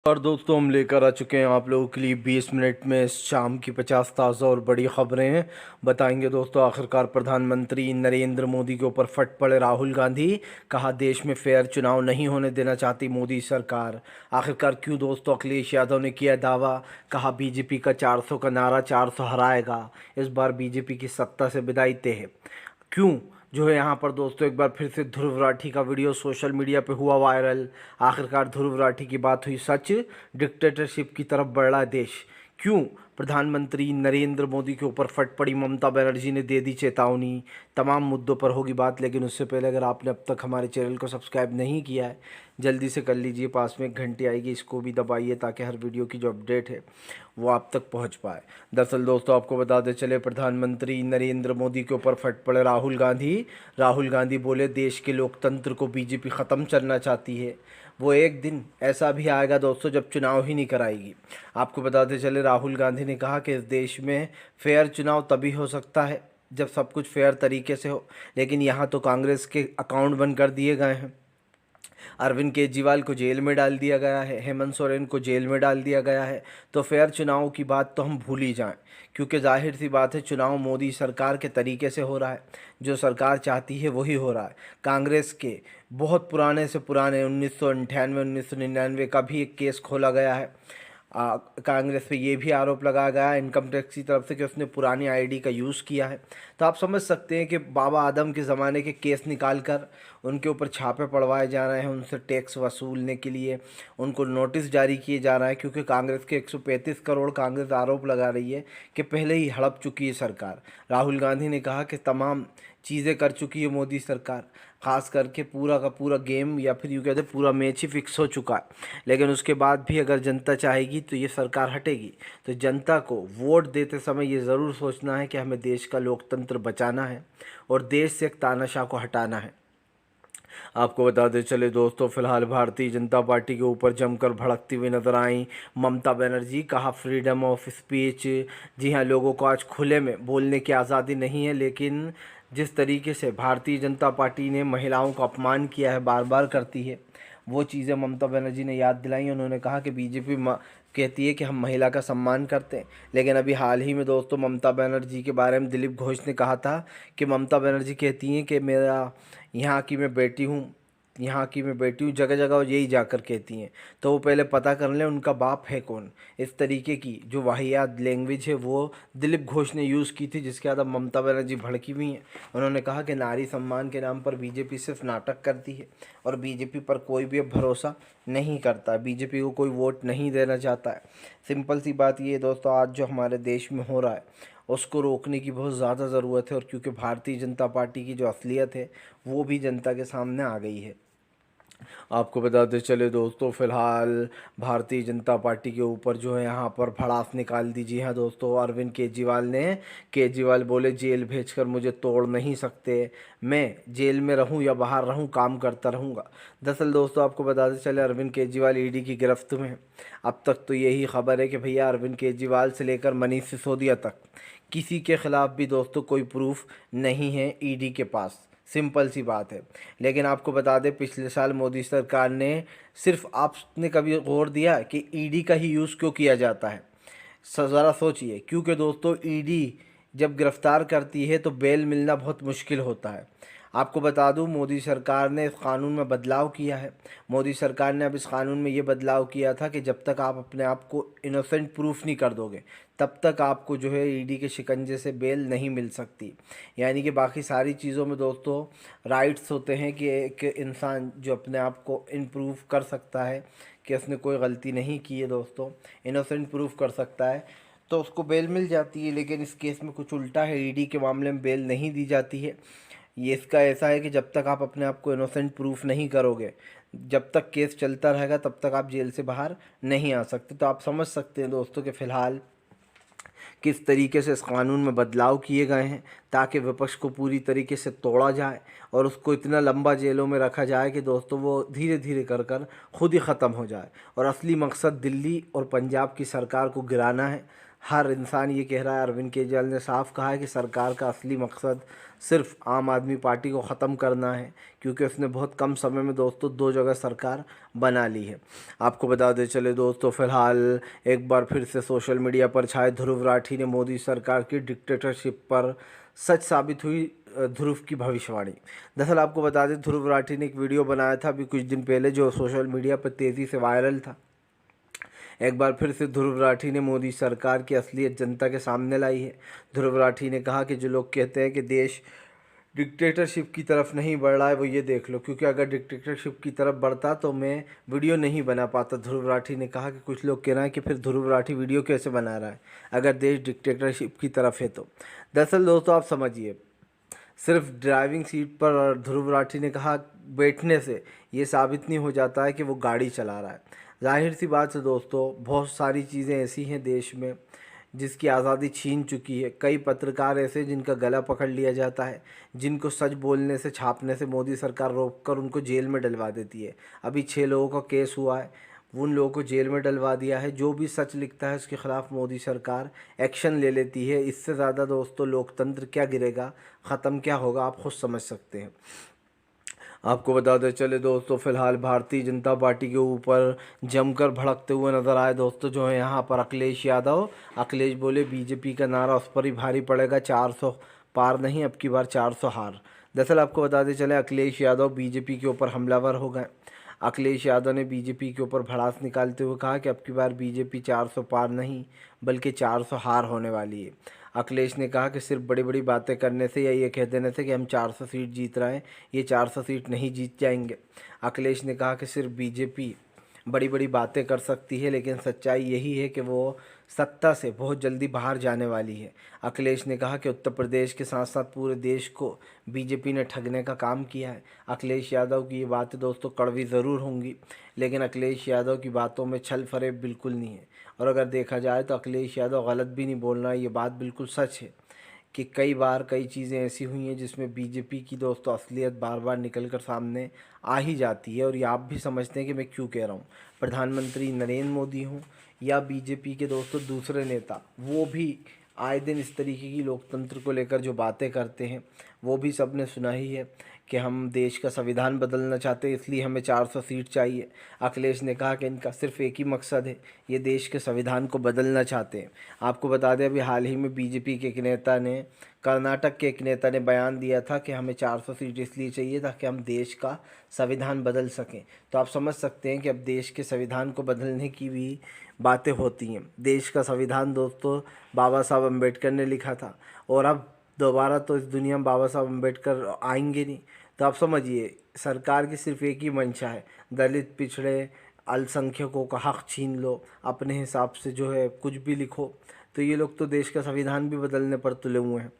और दोस्तों हम लेकर आ चुके हैं आप लोगों के लिए 20 मिनट में शाम की 50 ताज़ा और बड़ी खबरें हैं। बताएंगे दोस्तों, आखिरकार प्रधानमंत्री नरेंद्र मोदी के ऊपर फट पड़े राहुल गांधी। कहा देश में फेयर चुनाव नहीं होने देना चाहती मोदी सरकार। आखिरकार क्यों दोस्तों अखिलेश यादव ने किया दावा। कहा बीजेपी का 400 का नारा 400 हराएगा। इस बार बीजेपी की सत्ता से विदाई तय है। क्यों जो है यहाँ पर दोस्तों एक बार फिर से ध्रुव राठी का वीडियो सोशल मीडिया पे हुआ वायरल। आखिरकार ध्रुव राठी की बात हुई सच। डिक्टेटरशिप की तरफ बढ़ रहा है देश। क्यों प्रधानमंत्री नरेंद्र मोदी के ऊपर फट पड़ी ममता बनर्जी ने दे दी चेतावनी। तमाम मुद्दों पर होगी बात, लेकिन उससे पहले अगर आपने अब तक हमारे चैनल को सब्सक्राइब नहीं किया है जल्दी से कर लीजिए। पास में एक घंटी आएगी, इसको भी दबाइए ताकि हर वीडियो की जो अपडेट है वो आप तक पहुंच पाए। दरअसल दोस्तों आपको बताते चले, प्रधानमंत्री नरेंद्र मोदी के ऊपर फट पड़े राहुल गांधी। राहुल गांधी बोले देश के लोकतंत्र को बीजेपी ख़त्म करना चाहती है। वो एक दिन ऐसा भी आएगा दोस्तों जब चुनाव ही नहीं कराएगी। आपको बताते चले, राहुल गांधी ने कहा कि इस देश में फेयर चुनाव तभी हो सकता है जब सब कुछ फेयर तरीके से हो, लेकिन यहाँ तो कांग्रेस के अकाउंट बंद कर दिए गए हैं। अरविंद केजरीवाल को जेल में डाल दिया गया है, हेमंत सोरेन को जेल में डाल दिया गया है। तो फेयर चुनाव की बात तो हम भूल ही जाएं, क्योंकि जाहिर सी बात है चुनाव मोदी सरकार के तरीके से हो रहा है। जो सरकार चाहती है वही हो रहा है। कांग्रेस के बहुत पुराने से पुराने 1998 1999 का भी एक केस खोला गया है। कांग्रेस पे ये भी आरोप लगाया गया इनकम टैक्स की तरफ से कि उसने पुरानी आईडी का यूज़ किया है। तो आप समझ सकते हैं कि बाबा आदम के ज़माने के केस निकाल कर उनके ऊपर छापे पड़वाए जा रहे हैं, उनसे टैक्स वसूलने के लिए उनको नोटिस जारी किए जा रहा है, क्योंकि कांग्रेस के 135 करोड़ कांग्रेस आरोप लगा रही है कि पहले ही हड़प चुकी है सरकार। राहुल गांधी ने कहा कि तमाम चीज़ें कर चुकी है मोदी सरकार, ख़ास करके पूरा का पूरा गेम या फिर यूँ कहते पूरा मैच ही फिक्स हो चुका है। लेकिन उसके बाद भी अगर जनता चाहेगी तो ये सरकार हटेगी। तो जनता को वोट देते समय ये ज़रूर सोचना है कि हमें देश का लोकतंत्र बचाना है और देश से एक तानाशाह को हटाना है। आपको बताते चले दोस्तों, फिलहाल भारतीय जनता पार्टी के ऊपर जमकर भड़कती हुई नजर आई ममता बनर्जी। कहा फ्रीडम ऑफ स्पीच। जी हाँ, लोगों को आज खुले में बोलने की आज़ादी नहीं है, लेकिन जिस तरीके से भारतीय जनता पार्टी ने महिलाओं का अपमान किया है, बार बार करती है, वो चीज़ें ममता बनर्जी ने याद दिलाई। उन्होंने कहा कि बीजेपी कहती है कि हम महिला का सम्मान करते हैं, लेकिन अभी हाल ही में दोस्तों ममता बनर्जी के बारे में दिलीप घोष ने कहा था कि ममता बनर्जी कहती हैं कि मेरा यहाँ की मैं बेटी हूँ, यहाँ की मैं बेटी हूँ, जगह जगह यही जाकर कहती हैं। तो वो पहले पता कर लें उनका बाप है कौन। इस तरीके की जो वाहियात लैंग्वेज है वो दिलीप घोष ने यूज़ की थी, जिसके बाद अब ममता बनर्जी भड़की हुई हैं। उन्होंने कहा कि नारी सम्मान के नाम पर बीजेपी सिर्फ नाटक करती है और बीजेपी पर कोई भी अब भरोसा नहीं करता, बीजेपी को कोई वोट नहीं देना चाहता है। सिंपल सी बात ये है दोस्तों, आज जो हमारे देश में हो रहा है उसको रोकने की बहुत ज़्यादा ज़रूरत है, और क्योंकि भारतीय जनता पार्टी की जो असलियत है वो भी जनता के सामने आ गई है। आपको बताते चले दोस्तों, फिलहाल भारतीय जनता पार्टी के ऊपर जो है यहाँ पर भड़ास निकाल दीजिए। हाँ दोस्तों, अरविंद केजरीवाल बोले जेल भेजकर मुझे तोड़ नहीं सकते, मैं जेल में रहूँ या बाहर रहूँ काम करता रहूँगा। दरअसल दोस्तों आपको बताते चले, अरविंद केजरीवाल ईडी की गिरफ्त में। अब तक तो यही खबर है कि भैया अरविंद केजरीवाल से लेकर मनीष सिसोदिया तक किसी के खिलाफ भी दोस्तों कोई प्रूफ नहीं है ईडी के पास। सिंपल सी बात है। लेकिन आपको बता दें, पिछले साल मोदी सरकार ने सिर्फ, आपने कभी गौर दिया कि ईडी का ही यूज़ क्यों किया जाता है? ज़रा सोचिए, क्योंकि दोस्तों ईडी जब गिरफ्तार करती है तो बेल मिलना बहुत मुश्किल होता है। आपको बता दूं, मोदी सरकार ने इस कानून में बदलाव किया है। मोदी सरकार ने अब इस कानून में ये बदलाव किया था कि जब तक आप अपने आप को इनोसेंट प्रूफ नहीं कर दोगे तब तक आपको जो है ईडी के शिकंजे से बेल नहीं मिल सकती। यानी कि बाकी सारी चीज़ों में दोस्तों राइट्स होते हैं कि एक इंसान जो अपने आप को इन प्रूफ कर सकता है कि उसने कोई गलती नहीं की है दोस्तों, इनोसेंट प्रूफ कर सकता है, तो उसको बेल मिल जाती है। लेकिन इस केस में कुछ उल्टा है, ईडी के मामले में बेल नहीं दी जाती है। ये इसका ऐसा है कि जब तक आप अपने आप को इनोसेंट प्रूफ नहीं करोगे, जब तक केस चलता रहेगा तब तक आप जेल से बाहर नहीं आ सकते। तो आप समझ सकते हैं दोस्तों कि फ़िलहाल किस तरीके से इस कानून में बदलाव किए गए हैं ताकि विपक्ष को पूरी तरीके से तोड़ा जाए और उसको इतना लंबा जेलों में रखा जाए कि दोस्तों वो धीरे धीरे कर कर ख़ुद ही ख़त्म हो जाए। और असली मकसद दिल्ली और पंजाब की सरकार को गिराना है, हर इंसान ये कह रहा है। अरविंद केजरीवाल ने साफ कहा है कि सरकार का असली मकसद सिर्फ आम आदमी पार्टी को ख़त्म करना है, क्योंकि उसने बहुत कम समय में दोस्तों 2 जगह सरकार बना ली है। आपको बता दें चले दोस्तों, फिलहाल एक बार फिर से सोशल मीडिया पर छाए ध्रुव राठी ने मोदी सरकार की डिक्टेटरशिप पर सच साबित हुई ध्रुव की भविष्यवाणी। दरअसल आपको बता दें, ध्रुव राठी ने एक वीडियो बनाया था अभी कुछ दिन पहले, जो सोशल मीडिया पर तेज़ी से वायरल था। एक बार फिर से ध्रुव राठी ने मोदी सरकार की असलियत जनता के सामने लाई है। ध्रुव राठी ने कहा कि जो लोग कहते हैं कि देश डिक्टेटरशिप की तरफ नहीं बढ़ रहा है, वो ये देख लो, क्योंकि अगर डिक्टेटरशिप की तरफ बढ़ता तो मैं वीडियो नहीं बना पाता। ध्रुव राठी ने कहा कि कुछ लोग कह रहे हैं कि फिर ध्रुव राठी वीडियो कैसे बना रहा है अगर देश डिक्टेटरशिप की तरफ है तो। दरअसल दोस्तों आप समझिए, सिर्फ ड्राइविंग सीट पर ध्रुव राठी ने कहा बैठने से ये साबित नहीं हो जाता है कि वो गाड़ी चला रहा है। जाहिर सी बात है दोस्तों, बहुत सारी चीज़ें ऐसी हैं देश में जिसकी आज़ादी छीन चुकी है। कई पत्रकार ऐसे जिनका गला पकड़ लिया जाता है, जिनको सच बोलने से, छापने से मोदी सरकार रोककर उनको जेल में डलवा देती है। अभी 6 लोगों का केस हुआ है, उन लोगों को जेल में डलवा दिया है। जो भी सच लिखता है उसके ख़िलाफ़ मोदी सरकार एक्शन ले लेती है। इससे ज़्यादा दोस्तों लोकतंत्र क्या गिरेगा, ख़त्म क्या होगा, आप खुद समझ सकते हैं। आपको बता दें चले दोस्तों, फिलहाल भारतीय जनता पार्टी के ऊपर जमकर भड़कते हुए नज़र आए दोस्तों जो है यहाँ पर अखिलेश यादव। अखिलेश बोले बीजेपी का नारा उस पर ही भारी पड़ेगा, 400 पार नहीं, अब की बार 400 हार। दरअसल आपको बता दें चले, अखिलेश यादव बीजेपी के ऊपर हमलावर हो गए। अखिलेश यादव ने बीजेपी के ऊपर भड़ास निकालते हुए कहा कि अब की बार बीजेपी 400 पार नहीं बल्कि 400 हार होने वाली है। अखिलेश ने कहा कि सिर्फ बड़ी बड़ी बातें करने से या ये कह देने से कि हम 400 सीट जीत रहे हैं, ये 400 सीट नहीं जीत जाएंगे। अखिलेश ने कहा कि सिर्फ बीजेपी बड़ी बड़ी बातें कर सकती है, लेकिन सच्चाई यही है कि वो सत्ता से बहुत जल्दी बाहर जाने वाली है। अखिलेश ने कहा कि उत्तर प्रदेश के साथ साथ पूरे देश को बीजेपी ने ठगने का काम किया है। अखिलेश यादव की ये बातें दोस्तों कड़वी ज़रूर होंगी, लेकिन अखिलेश यादव की बातों में छल फरेब बिल्कुल नहीं है। और अगर देखा जाए तो अखिलेश यादव गलत भी नहीं बोल रहा है, ये बात बिल्कुल सच है कि कई बार कई चीज़ें ऐसी हुई हैं जिसमें बीजेपी की दोस्तों असलियत बार बार निकल कर सामने आ ही जाती है। और ये आप भी समझते हैं कि मैं क्यों कह रहा हूँ। प्रधानमंत्री नरेंद्र मोदी हों या बीजेपी के दोस्तों दूसरे नेता, वो भी आए दिन इस तरीके की लोकतंत्र को लेकर जो बातें करते हैं, वो भी सबने सुना ही है कि हम देश का संविधान बदलना चाहते हैं, इसलिए हमें 400 सीट चाहिए। अखिलेश ने कहा कि इनका सिर्फ एक ही मकसद है, ये देश के संविधान को बदलना चाहते हैं। आपको बता दें, अभी हाल ही में बीजेपी के एक नेता ने, कर्नाटक के एक नेता ने बयान दिया था कि हमें 400 सीट इसलिए चाहिए ताकि हम देश का संविधान बदल सकें। तो आप समझ सकते हैं कि अब देश के संविधान को बदलने की भी बातें होती हैं। देश का संविधान दोस्तों बाबा साहब अम्बेडकर ने लिखा था, और अब दोबारा तो इस दुनिया में बाबा साहब अम्बेडकर आएंगे नहीं। तो आप समझिए, सरकार की सिर्फ एक ही मंशा है, दलित, पिछड़े, अल्पसंख्यकों का हक छीन लो, अपने हिसाब से जो है कुछ भी लिखो। तो ये लोग तो देश का संविधान भी बदलने पर तुले हुए हैं।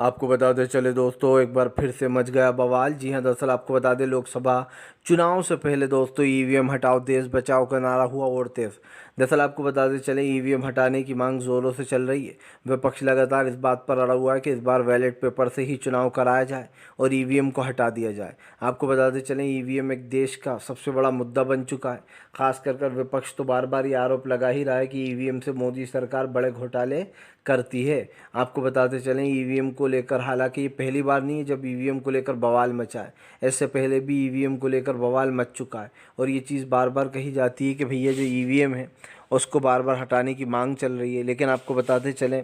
आपको बता दें चले दोस्तों, एक बार फिर से मच गया बवाल। जी हाँ, दरअसल आपको बता दें, लोकसभा चुनाव से पहले दोस्तों ईवीएम हटाओ देश बचाओ का नारा हुआ और तेज़। दरअसल आपको बता दें चले, ईवीएम हटाने की मांग ज़ोरों से चल रही है। विपक्ष लगातार इस बात पर अड़ा हुआ है कि इस बार बैलेट पेपर से ही चुनाव कराया जाए और ईवीएम को हटा दिया जाए। आपको बता दें चलें, ईवीएम एक देश का सबसे बड़ा मुद्दा बन चुका है। खास कर विपक्ष तो बार बार ये आरोप लगा ही रहा है कि ईवीएम से मोदी सरकार बड़े घोटाले करती है। आपको बताते चलें, ईवीएम को लेकर, हालांकि ये पहली बार नहीं है जब ईवीएम को लेकर बवाल मचा है, इससे पहले भी ईवीएम को लेकर बवाल मच चुका है। और ये चीज़ बार बार कही जाती है कि भैया जो ईवीएम है उसको बार बार हटाने की मांग चल रही है। लेकिन आपको बताते चलें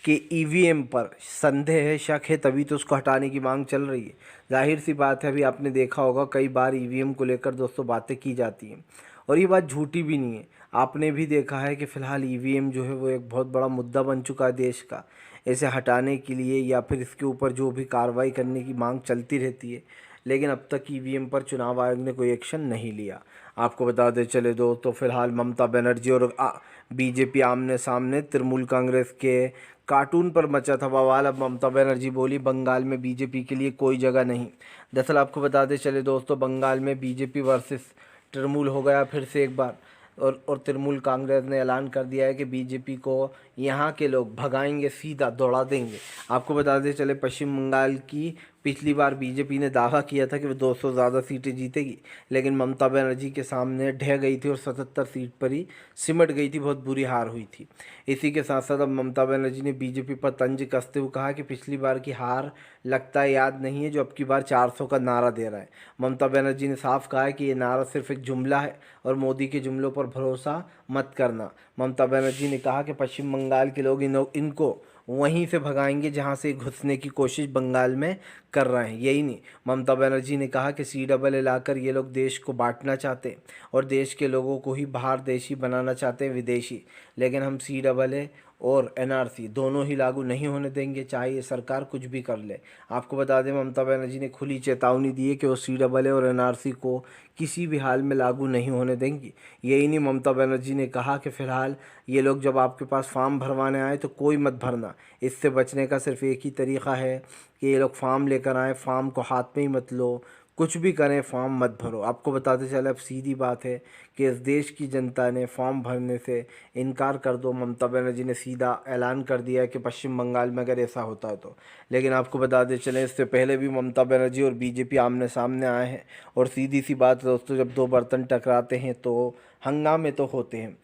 कि ईवीएम पर संदेह है, शक है, तभी तो उसको हटाने की मांग चल रही है। जाहिर सी बात है, अभी आपने देखा होगा कई बार ईवीएम को लेकर दोस्तों बातें की जाती हैं, और ये बात झूठी भी नहीं है। आपने भी देखा है कि फ़िलहाल ईवीएम जो है वो एक बहुत बड़ा मुद्दा बन चुका है देश का। इसे हटाने के लिए या फिर इसके ऊपर जो भी कार्रवाई करने की मांग चलती रहती है, लेकिन अब तक ईवीएम पर चुनाव आयोग ने कोई एक्शन नहीं लिया। आपको बता दें चले दोस्तों, फिलहाल ममता बनर्जी और बीजेपी आमने सामने। तृणमूल कांग्रेस के कार्टून पर मचा था बवाल। अब ममता बनर्जी बोली बंगाल में बीजेपी के लिए कोई जगह नहीं। दरअसल आपको बता दें चले दोस्तों, बंगाल में बीजेपी वर्सेस तृणमूल हो गया फिर से एक बार। और तृणमूल कांग्रेस ने ऐलान कर दिया है कि बीजेपी को यहाँ के लोग भगाएंगे, सीधा दौड़ा देंगे। आपको बता दें चले, पश्चिम बंगाल की पिछली बार बीजेपी ने दावा किया था कि वो 200 ज़्यादा सीटें जीतेगी, लेकिन ममता बनर्जी के सामने ढह गई थी और 77 सीट पर ही सिमट गई थी, बहुत बुरी हार हुई थी। इसी के साथ साथ अब ममता बनर्जी ने बीजेपी पर तंज कसते हुए कहा कि पिछली बार की हार लगता है याद नहीं है, जो अब की बार 400 का नारा दे रहा है। ममता बनर्जी ने साफ कहा है कि ये नारा सिर्फ एक जुमला है और मोदी के जुमलों पर भरोसा मत करना। ममता बनर्जी ने कहा कि पश्चिम बंगाल के लोग इनको वहीं से भगाएंगे जहां से घुसने की कोशिश बंगाल में कर रहे हैं। यही नहीं, ममता बनर्जी ने कहा कि CAA लाकर ये लोग देश को बांटना चाहते हैं और देश के लोगों को ही बाहर देशी बनाना चाहते हैं, विदेशी। लेकिन हम CAA और NRC दोनों ही लागू नहीं होने देंगे, चाहे ये सरकार कुछ भी कर ले। आपको बता दें, ममता बनर्जी ने खुली चेतावनी दी है कि वो CAA और NRC को किसी भी हाल में लागू नहीं होने देंगी। यही नहीं, ममता बनर्जी ने कहा कि फ़िलहाल ये लोग जब आपके पास फॉर्म भरवाने आए तो कोई मत भरना। इससे बचने का सिर्फ एक ही तरीक़ा है कि ये लोग फॉर्म लेकर आएँ, फॉर्म को हाथ में ही मत लो, कुछ भी करें, फॉर्म मत भरो। आपको बताते चले, अब सीधी बात है कि इस देश की जनता ने फॉर्म भरने से इनकार कर दो। ममता बनर्जी ने सीधा ऐलान कर दिया है कि पश्चिम बंगाल में अगर ऐसा होता है तो। लेकिन आपको बताते चलें, इससे पहले भी ममता बनर्जी और बीजेपी आमने सामने आए हैं और सीधी सी बात दोस्तों, जब दो बर्तन टकराते हैं तो हंगामे तो होते हैं।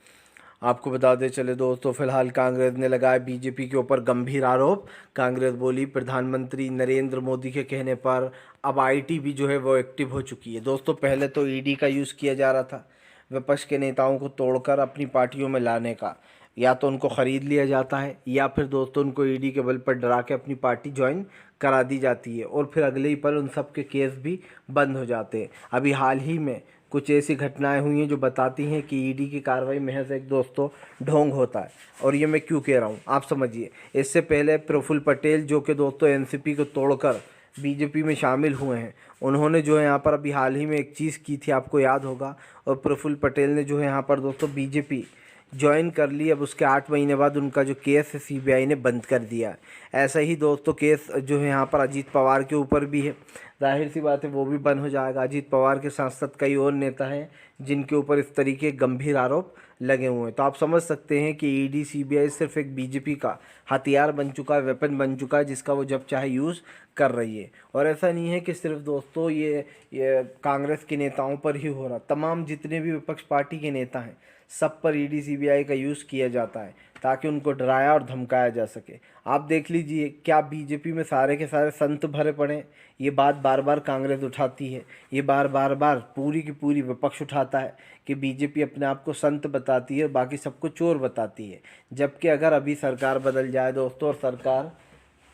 आपको बताते चले दोस्तों, फिलहाल कांग्रेस ने लगाया बीजेपी के ऊपर गंभीर आरोप। कांग्रेस बोली, प्रधानमंत्री नरेंद्र मोदी के कहने पर अब IT भी जो है वो एक्टिव हो चुकी है। दोस्तों, पहले तो ED का यूज़ किया जा रहा था विपक्ष के नेताओं को तोड़कर अपनी पार्टियों में लाने का। या तो उनको ख़रीद लिया जाता है या फिर दोस्तों उनको ED के बल पर डरा के अपनी पार्टी ज्वाइन करा दी जाती है और फिर अगले ही पल उन सब के केस भी बंद हो जाते हैं। अभी हाल ही में कुछ ऐसी घटनाएं हुई हैं जो बताती हैं कि ED की कार्रवाई महज एक दोस्तों ढोंग होता है। और ये मैं क्यों कह रहा हूँ आप समझिए। इससे पहले प्रफुल्ल पटेल, जो कि दोस्तों NCP को तोड़कर बीजेपी में शामिल हुए हैं, उन्होंने जो है यहाँ पर अभी हाल ही में एक चीज़ की थी, आपको याद होगा। और प्रफुल्ल पटेल ने जो है यहाँ पर दोस्तों बीजेपी ज्वाइन कर ली। अब उसके 8 महीने बाद उनका जो केस है CBI ने बंद कर दिया। ऐसा ही दोस्तों केस जो है यहाँ पर अजीत पवार के ऊपर भी है। जाहिर सी बात है वो भी बंद हो जाएगा। अजीत पवार के साथ साथ कई और नेता हैं जिनके ऊपर इस तरीके गंभीर आरोप लगे हुए हैं। तो आप समझ सकते हैं कि ED CBI सिर्फ एक बीजेपी का हथियार बन चुका है, वेपन बन चुका है, जिसका वो जब चाहे यूज़ कर रही है। और ऐसा नहीं है कि सिर्फ दोस्तों ये कांग्रेस के नेताओं पर ही हो रहा, तमाम जितने भी विपक्ष पार्टी के नेता हैं सब पर ED CBI का यूज़ किया जाता है ताकि उनको डराया और धमकाया जा सके। आप देख लीजिए, क्या बीजेपी में सारे के सारे संत भरे पड़े? ये बात बार बार कांग्रेस उठाती है, ये बार बार पूरी की पूरी विपक्ष उठाता है कि बीजेपी अपने आप को संत बताती है, बाकी सबको चोर बताती है। जबकि अगर अभी सरकार बदल जाए दोस्तों और सरकार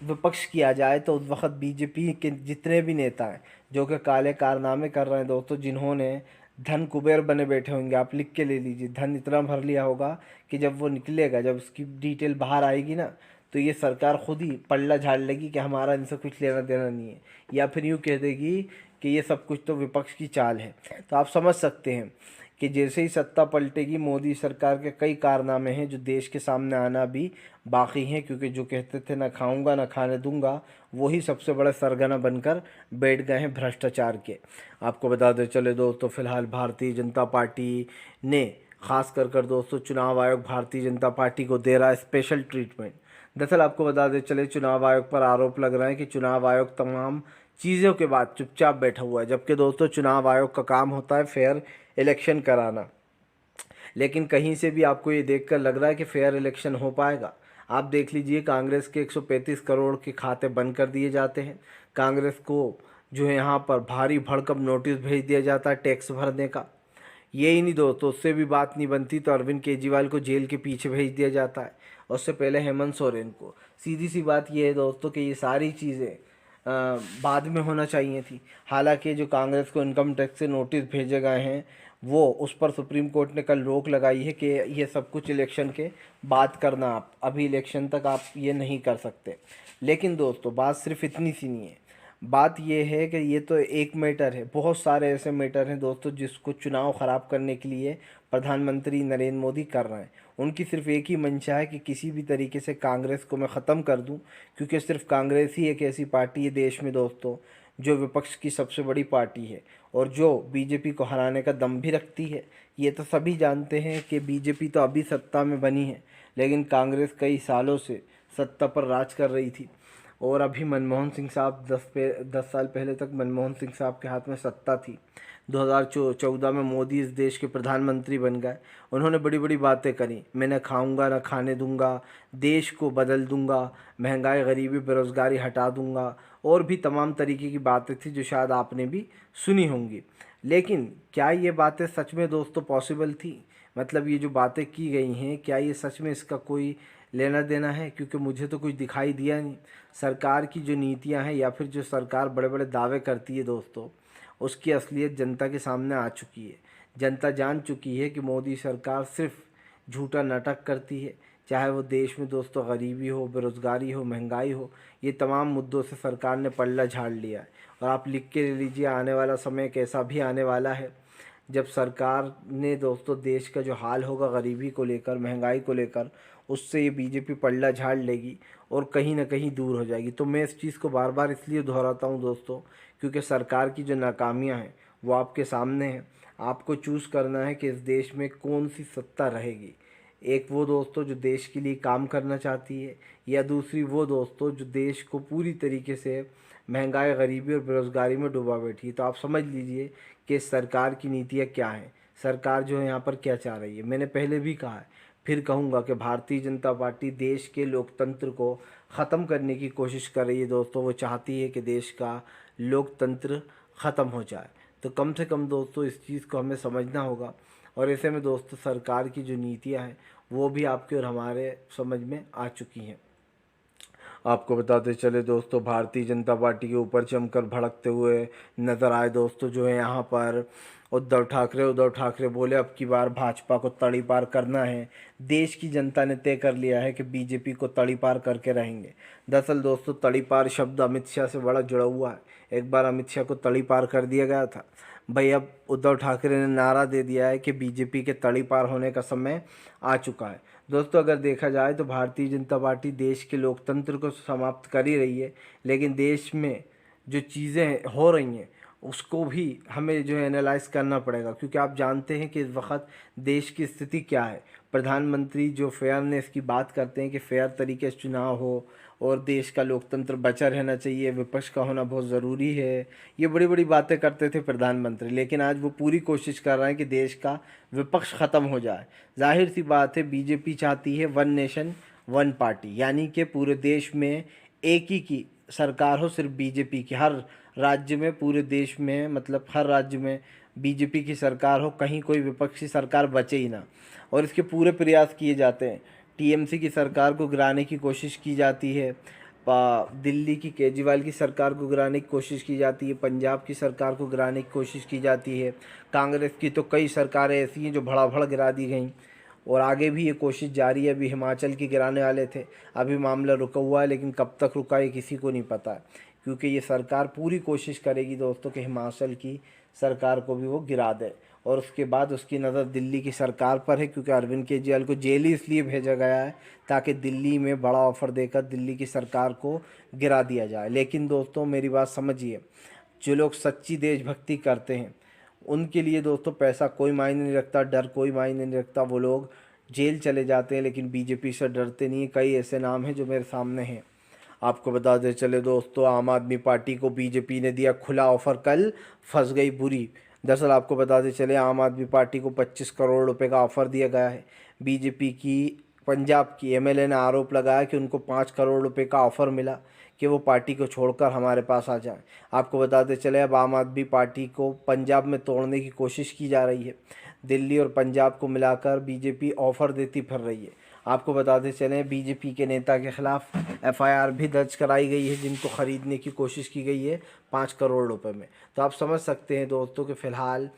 विपक्ष किया जाए तो उस वक्त बीजेपी के जितने भी नेता हैं जो कि काले कारनामे कर रहे हैं दोस्तों, जिन्होंने धन कुबेर बने बैठे होंगे, आप लिख के ले लीजिए, धन इतना भर लिया होगा कि जब वो निकलेगा, जब उसकी डिटेल बाहर आएगी ना, तो ये सरकार खुद ही पल्ला झाड़ लेगी कि हमारा इनसे कुछ लेना देना नहीं है, या फिर यूँ कह देगी कि ये सब कुछ तो विपक्ष की चाल है। तो आप समझ सकते हैं कि जैसे ही सत्ता पलटेगी, मोदी सरकार के कई कारनामे हैं जो देश के सामने आना भी बाकी हैं, क्योंकि जो कहते थे ना खाऊंगा ना खाने दूंगा, वही सबसे बड़ा सरगना बनकर बैठ गए हैं भ्रष्टाचार के। आपको बता दें चले दोस्तों, फिलहाल भारतीय जनता पार्टी ने खास कर दोस्तों चुनाव आयोग भारतीय जनता पार्टी को दे रहा है स्पेशल ट्रीटमेंट। दरअसल आपको बता दें चले, चुनाव आयोग पर आरोप लग रहा है कि चुनाव आयोग तमाम चीज़ों के बाद चुपचाप बैठा हुआ है, जबकि दोस्तों चुनाव आयोग का काम होता है फेयर इलेक्शन कराना। लेकिन कहीं से भी आपको ये देखकर लग रहा है कि फेयर इलेक्शन हो पाएगा? आप देख लीजिए, कांग्रेस के 135 करोड़ के खाते बंद कर दिए जाते हैं। कांग्रेस को जो है यहाँ पर भारी भड़कम नोटिस भेज दिया जाता है टैक्स भरने का। यही नहीं दोस्तों, उससे भी बात नहीं बनती तो अरविंद केजरीवाल को जेल के पीछे भेज दिया जाता है, उससे पहले हेमंत सोरेन को। सीधी सी बात यह है दोस्तों कि ये सारी चीज़ें बाद में होना चाहिए थी। हालांकि जो कांग्रेस को इनकम टैक्स से नोटिस भेजे गए हैं, वो उस पर सुप्रीम कोर्ट ने कल रोक लगाई है कि ये सब कुछ इलेक्शन के बाद करना, आप अभी इलेक्शन तक आप ये नहीं कर सकते। लेकिन दोस्तों बात सिर्फ इतनी सी नहीं है, बात ये है कि ये तो एक मैटर है, बहुत सारे ऐसे मैटर हैं दोस्तों जिसको चुनाव ख़राब करने के लिए प्रधानमंत्री नरेंद्र मोदी कर रहे हैं। उनकी सिर्फ एक ही मंशा है कि किसी भी तरीके से कांग्रेस को मैं ख़त्म कर दूं, क्योंकि सिर्फ कांग्रेस ही एक ऐसी पार्टी है देश में दोस्तों जो विपक्ष की सबसे बड़ी पार्टी है और जो बीजेपी को हराने का दम भी रखती है। ये तो सभी जानते हैं कि बीजेपी तो अभी सत्ता में बनी है, लेकिन कांग्रेस कई सालों से सत्ता पर राज कर रही थी। और अभी मनमोहन सिंह साहब 10 साल पहले तक मनमोहन सिंह साहब के हाथ में सत्ता थी। 2014 में मोदी इस देश के प्रधानमंत्री बन गए। उन्होंने बड़ी बड़ी बातें करी, मैं न खाऊंगा न खाने दूंगा, देश को बदल दूंगा, महंगाई गरीबी बेरोज़गारी हटा दूंगा, और भी तमाम तरीके की बातें थी जो शायद आपने भी सुनी होंगी। लेकिन क्या ये बातें सच में दोस्तों पॉसिबल थी? मतलब ये जो बातें की गई हैं, क्या ये सच में इसका कोई लेना देना है? क्योंकि मुझे तो कुछ दिखाई दिया नहीं। सरकार की जो नीतियां हैं या फिर जो सरकार बड़े बड़े दावे करती है दोस्तों, उसकी असलियत जनता के सामने आ चुकी है। जनता जान चुकी है कि मोदी सरकार सिर्फ झूठा नाटक करती है। चाहे वो देश में दोस्तों गरीबी हो, बेरोज़गारी हो, महंगाई हो, ये तमाम मुद्दों से सरकार ने पल्ला झाड़ लिया है। और आप लिख के ले लीजिए, आने वाला समय कैसा भी आने वाला है जब सरकार ने दोस्तों देश का जो हाल होगा गरीबी को लेकर, महंगाई को लेकर, उससे ये बीजेपी पल्ला झाड़ लेगी और कहीं ना कहीं दूर हो जाएगी। तो मैं इस चीज़ को बार बार इसलिए दोहराता हूँ दोस्तों, क्योंकि सरकार की जो नाकामियाँ हैं वो आपके सामने हैं। आपको चूज़ करना है कि इस देश में कौन सी सत्ता रहेगी। एक वो दोस्तों जो देश के लिए काम करना चाहती है, या दूसरी वो दोस्तों जो देश को पूरी तरीके से महंगाई, गरीबी और बेरोज़गारी में डुबा बैठी है। तो आप समझ लीजिए कि सरकार की नीतियाँ क्या हैं, सरकार जो है यहाँ पर क्या चाह रही है। मैंने पहले भी कहा है, फिर कहूँगा कि भारतीय जनता पार्टी देश के लोकतंत्र को ख़त्म करने की कोशिश कर रही है दोस्तों। वो चाहती है कि देश का लोकतंत्र ख़त्म हो जाए। तो कम से कम दोस्तों इस चीज़ को हमें समझना होगा। और ऐसे में दोस्तों सरकार की जो नीतियाँ हैं वो भी आपके और हमारे समझ में आ चुकी हैं। आपको बताते चले दोस्तों, भारतीय जनता पार्टी के ऊपर जमकर भड़कते हुए नज़र आए दोस्तों जो है यहाँ पर उद्धव ठाकरे बोले अब की बार भाजपा को तड़ी पार करना है। देश की जनता ने तय कर लिया है कि बीजेपी को तड़ी पार करके रहेंगे। दरअसल दोस्तों तड़ी पार शब्द अमित शाह से बड़ा जुड़ा हुआ है। एक बार अमित शाह को तड़ी पार कर दिया गया था भाई। अब उद्धव ठाकरे ने नारा दे दिया है कि बीजेपी के तड़ी पार होने का समय आ चुका है। दोस्तों अगर देखा जाए तो भारतीय जनता पार्टी देश के लोकतंत्र को समाप्त कर ही रही है, लेकिन देश में जो चीज़ें हो रही हैं उसको भी हमें जो है एनालाइज करना पड़ेगा। क्योंकि आप जानते हैं कि इस वक्त देश की स्थिति क्या है। प्रधानमंत्री जो फेयरनेस की बात करते हैं कि फेयर तरीके से चुनाव हो और देश का लोकतंत्र बचा रहना चाहिए, विपक्ष का होना बहुत ज़रूरी है, ये बड़ी बड़ी बातें करते थे प्रधानमंत्री। लेकिन आज वो पूरी कोशिश कर रहे हैं कि देश का विपक्ष ख़त्म हो जाए। जाहिर सी बात है बीजेपी चाहती है वन नेशन वन पार्टी, यानी कि पूरे देश में एक ही की सरकार हो, सिर्फ बीजेपी की। हर राज्य में, पूरे देश में, मतलब हर राज्य में बीजेपी की सरकार हो, कहीं कोई विपक्षी सरकार बचे ही ना। और इसके पूरे प्रयास किए जाते हैं। टीएमसी की सरकार को गिराने की कोशिश की जाती है, दिल्ली की केजरीवाल की सरकार को गिराने की कोशिश की जाती है, पंजाब की सरकार को गिराने की कोशिश की जाती है। कांग्रेस की तो कई सरकारें ऐसी हैं जो भड़ाभड़ गिरा दी गई, और आगे भी ये कोशिश जारी है। अभी हिमाचल की गिराने वाले थे, अभी मामला रुका हुआ है, लेकिन कब तक रुका ये किसी को नहीं पता है। क्योंकि ये सरकार पूरी कोशिश करेगी दोस्तों कि हिमाचल की सरकार को भी वो गिरा दे। और उसके बाद उसकी नज़र दिल्ली की सरकार पर है, क्योंकि अरविंद केजरीवाल को जेल ही इसलिए भेजा गया है ताकि दिल्ली में बड़ा ऑफर देकर दिल्ली की सरकार को गिरा दिया जाए। लेकिन दोस्तों मेरी बात समझिए, जो लोग सच्ची देशभक्ति करते हैं उनके लिए दोस्तों पैसा कोई मायने नहीं रखता, डर कोई मायने नहीं रखता। वो लोग जेल चले जाते हैं लेकिन बीजेपी से डरते नहीं। कई ऐसे नाम हैं जो मेरे सामने हैं। आपको बता दें चले दोस्तों, आम आदमी पार्टी को बीजेपी ने दिया खुला ऑफर, कल फंस गई बुरी। दरअसल आपको बताते चले आम आदमी पार्टी को 25 करोड़ रुपए का ऑफर दिया गया है। बीजेपी की पंजाब की एमएलए ने आरोप लगाया कि उनको 5 करोड़ रुपए का ऑफर मिला कि वो पार्टी को छोड़कर हमारे पास आ जाएं। आपको बताते चले अब आम आदमी पार्टी को पंजाब में तोड़ने की कोशिश की जा रही है। दिल्ली और पंजाब को मिलाकर बीजेपी ऑफर देती फिर रही है। आपको बताते चलें बीजेपी के नेता के खिलाफ एफआईआर भी दर्ज कराई गई है, जिनको खरीदने की कोशिश की गई है 5 करोड़ रुपए में। तो आप समझ सकते हैं दोस्तों कि फ़िलहाल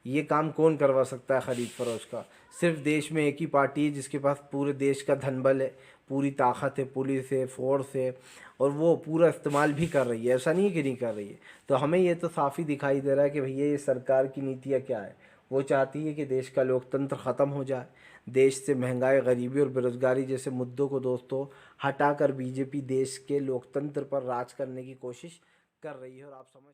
ये काम कौन करवा सकता है खरीद फरोश का। सिर्फ देश में एक ही पार्टी है जिसके पास पूरे देश का धनबल है, पूरी ताकत है, पुलिस है, फोर्स है, और वो पूरा इस्तेमाल भी कर रही है। ऐसा नहीं है कि नहीं कर रही है। तो हमें ये तो साफ ही दिखाई दे रहा है कि भैया ये सरकार की नीतियाँ क्या है। वो चाहती है कि देश का लोकतंत्र ख़त्म हो जाए, देश से महंगाई, गरीबी और बेरोज़गारी जैसे मुद्दों को दोस्तों हटाकर बीजेपी देश के लोकतंत्र पर राज करने की कोशिश कर रही है। और आप समझ